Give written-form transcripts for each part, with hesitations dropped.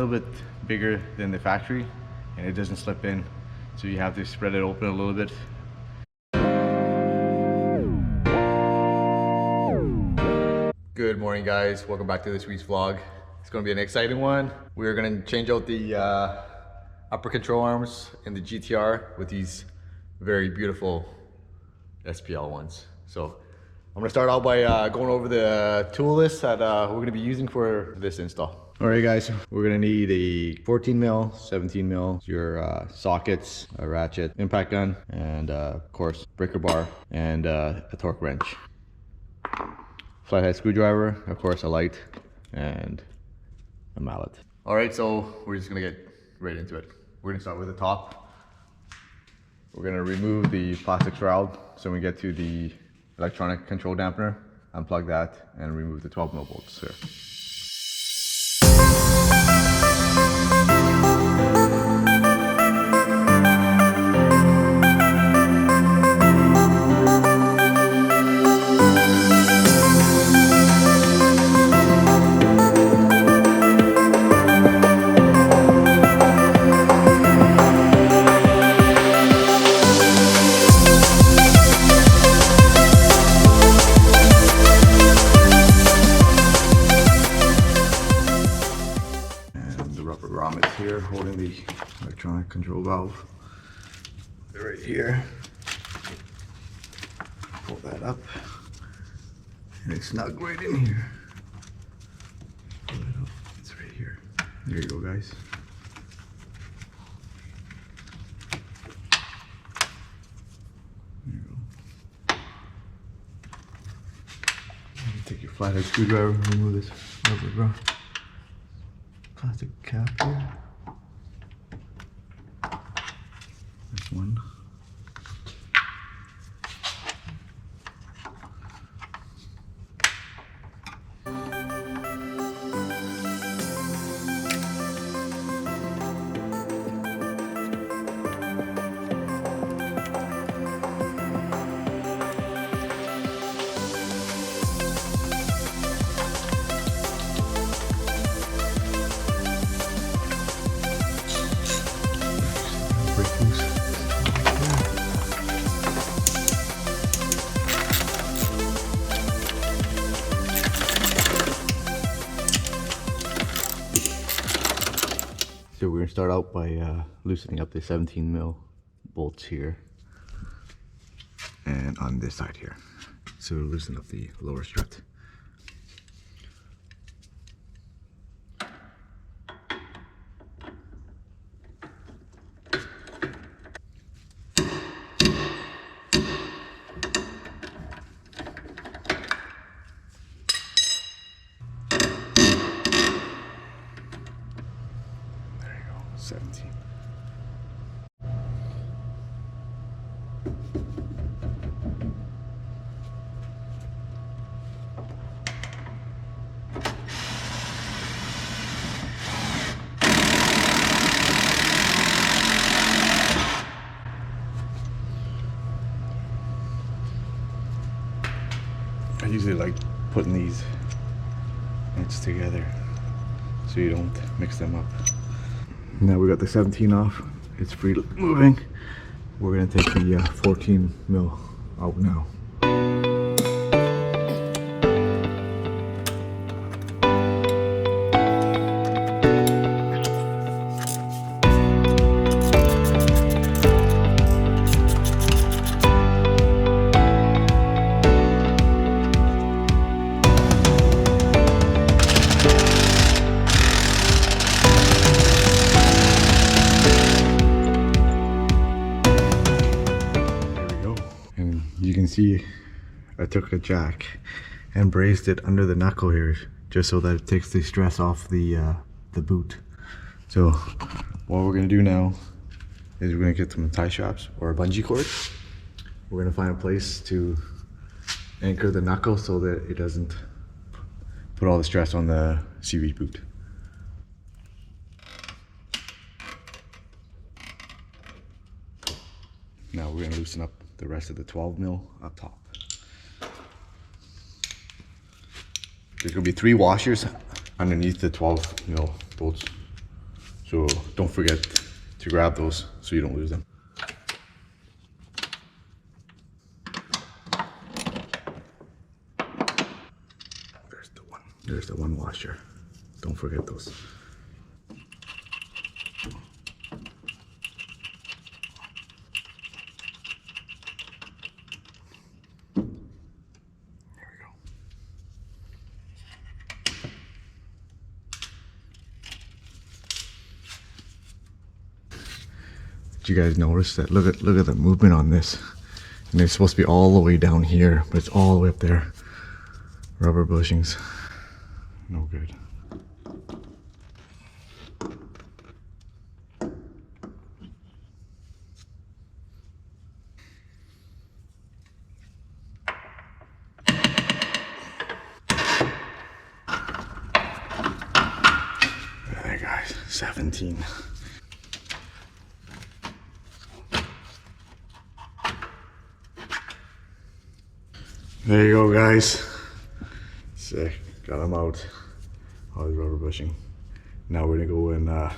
little bit bigger than the factory and it doesn't slip in, so you have to spread it open a little bit. Good morning guys, welcome back to this week's vlog. It's going to be an exciting one. We're going to change out the upper control arms in the GTR with these very beautiful SPL ones. So I'm gonna start out by going over the tool list that we're gonna be using for this install. All right guys, we're gonna need a 14 mil, 17 mil, your sockets, a ratchet, impact gun, and of course breaker bar, and a torque wrench. Flathead screwdriver, of course a light, and a mallet. All right, so we're just gonna get right into it. We're gonna start with the top. We're gonna remove the plastic shroud so we get to the electronic control dampener, unplug that, and remove the 12 mil bolts here. Here holding the electronic control valve. They're right here. Pull that up and it's snug right in here. Pull it up. It's right here. There you go guys. There you go. Take your flathead screwdriver and remove this rubber plastic cap here. This one. So we're gonna start out by loosening up the 17 mil bolts here and on this side here. So loosen up the lower strut. There you go, 17. I usually like putting these nuts together so you don't mix them up. Now we got the 17 off, it's free moving. We're gonna take the 14 mil out now. You can see I took a jack and braced it under the knuckle here just so that it takes the stress off the boot. So what we're gonna do now is we're gonna get some tie straps or a bungee cord. We're gonna find a place to anchor the knuckle so that it doesn't put all the stress on the series boot. Now we're gonna loosen up the rest of the 12 mil up top. There's gonna be 3 washers underneath the 12 mil bolts. So don't forget to grab those so you don't lose them. There's the one washer. Don't forget those. There we go. Did you guys notice that? Look at the movement on this. And it's supposed to be all the way down here, but it's all the way up there. Rubber bushings. No good. There guys, 17. There you go guys. Sick, got them out. All the rubber bushing. Now we're gonna go and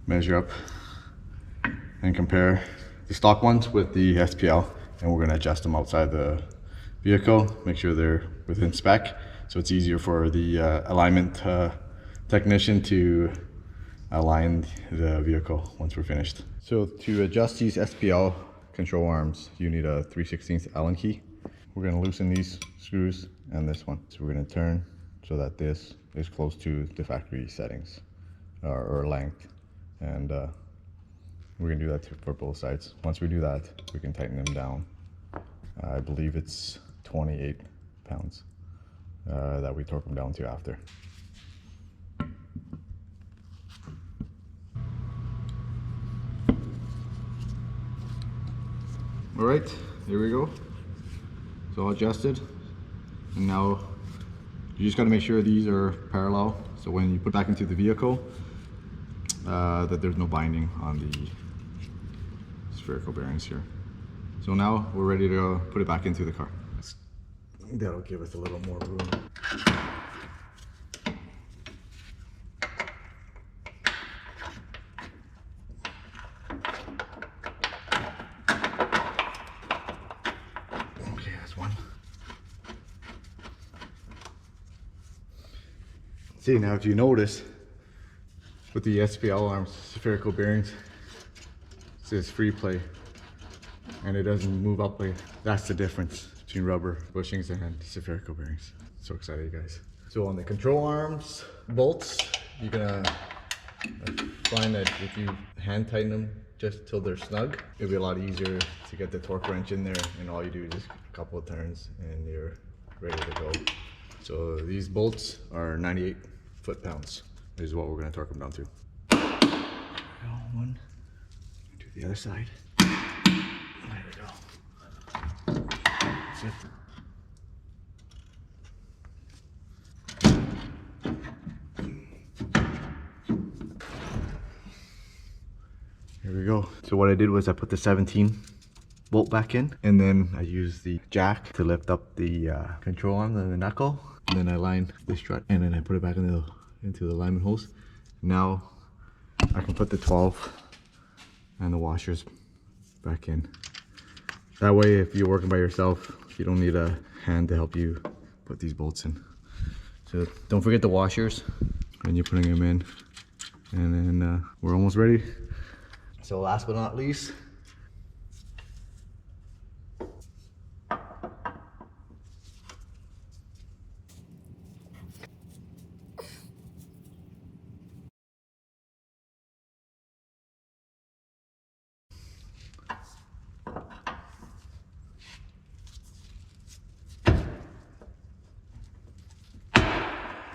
measure up and compare the stock ones with the SPL, and we're gonna adjust them outside the vehicle, make sure they're within spec, so it's easier for the alignment technician to align the vehicle once we're finished. So to adjust these SPL control arms, you need a 3/16 Allen key. We're gonna loosen these screws and this one. So we're gonna turn so that this is close to the factory settings or length. And we're gonna do that for both sides. Once we do that, we can tighten them down. I believe it's 28 pounds that we torque them down to after. All right, here we go. It's all adjusted, and now you just got to make sure these are parallel, so when you put back into the vehicle that there's no binding on the spherical bearings here. So now we're ready to put it back into the car. That'll give us a little more room. See, now if you notice, with the SPL arms, spherical bearings, it says free play, and it doesn't move up. That's the difference between rubber bushings and spherical bearings. So excited, guys. So on the control arms, bolts, you're gonna find that if you hand tighten them just till they're snug, it'll be a lot easier to get the torque wrench in there, and all you do is just a couple of turns and you're ready to go. So these bolts are 98 foot-pounds. This is what we're going to torque them down to. One, do the other side. There we go. That's it. Here we go. So what I did was I put the 17 bolt back in, and then I used the jack to lift up the control arm and the knuckle. And then I line the strut, and then I put it back into the alignment holes. Now I can put the 12 and the washers back in. That way, if you're working by yourself, you don't need a hand to help you put these bolts in. So don't forget the washers when you're putting them in. And then we're almost ready. So last but not least,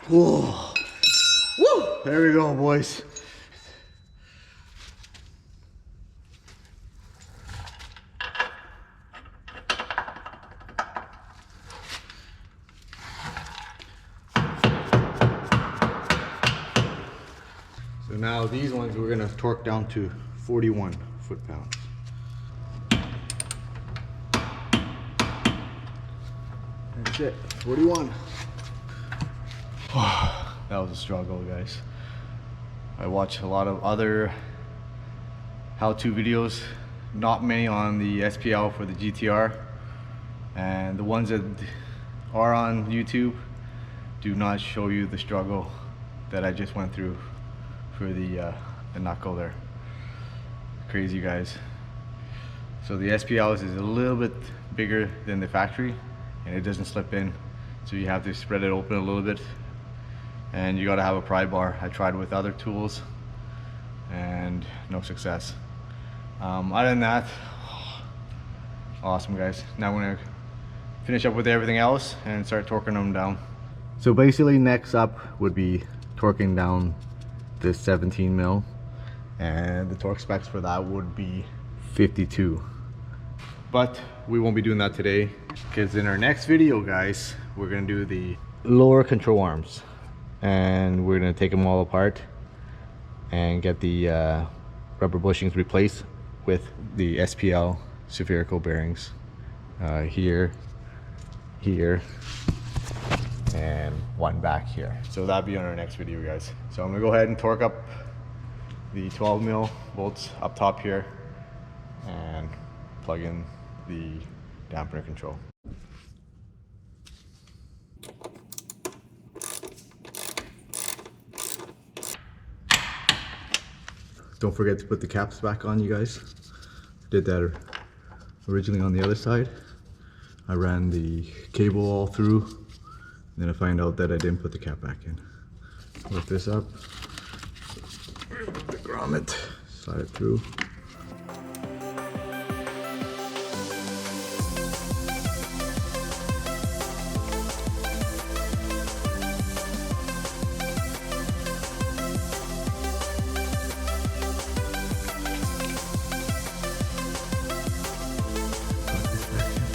whoa, woo! There we go, boys. So now these ones we're gonna torque down to 41 foot-pounds. That's it, 41. That was a struggle, guys. I watch a lot of other how-to videos, not many on the SPL for the GTR, and the ones that are on YouTube do not show you the struggle that I just went through for the knuckle there. Crazy, guys. So the SPLs is a little bit bigger than the factory, and it doesn't slip in, so you have to spread it open a little bit, and you got to have a pry bar. I tried with other tools and no success. Other than that, awesome, guys. Now we're gonna finish up with everything else and start torquing them down. So basically next up would be torquing down this 17 mil, and the torque specs for that would be 52. But we won't be doing that today, because in our next video, guys, we're gonna do the lower control arms, and we're gonna take them all apart and get the rubber bushings replaced with the SPL spherical bearings here, here, and one back here. So that'll be on our next video, guys. So I'm gonna go ahead and torque up the 12 mil bolts up top here and plug in the dampener control. Don't forget to put the caps back on, you guys. Did that originally on the other side. I ran the cable all through, and then I find out that I didn't put the cap back in. Lift this up, remove the grommet, slide it through.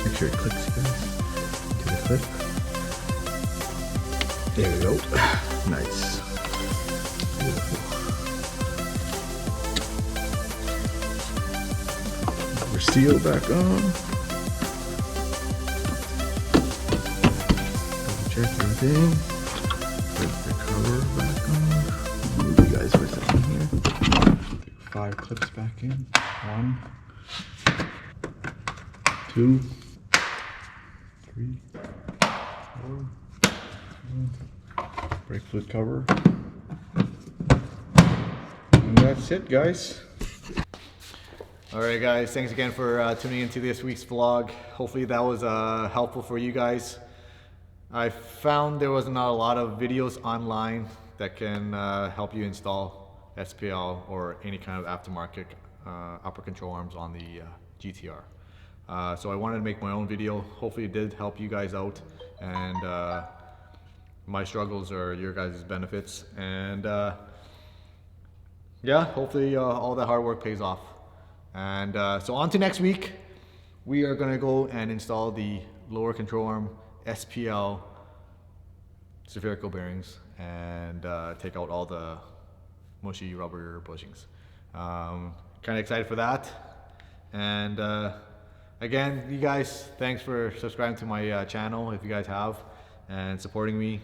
Make sure it clicks, guys, to the clip. There we go. Nice. Beautiful. Rubber seal back on. Double check everything. Put the cover back on. Move you guys for a second here. 5 clips back in. 1, 2, 3, 4. Brake fluid cover. And that's it, guys. Alright, guys, thanks again for tuning into this week's vlog. Hopefully that was helpful for you guys. I found there was not a lot of videos online that can help you install SPL or any kind of aftermarket upper control arms on the GTR. So I wanted to make my own video. Hopefully it did help you guys out, and my struggles are your guys' benefits, and yeah, hopefully all that hard work pays off. And so on to next week, we are gonna go and install the lower control arm SPL spherical bearings and take out all the mushy rubber bushings. Kind of excited for that. And again, you guys, thanks for subscribing to my channel if you guys have, and supporting me.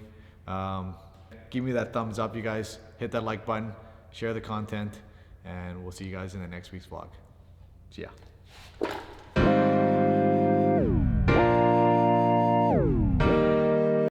Give me that thumbs up, you guys. Hit that like button, share the content, and we'll see you guys in the next week's vlog. See ya.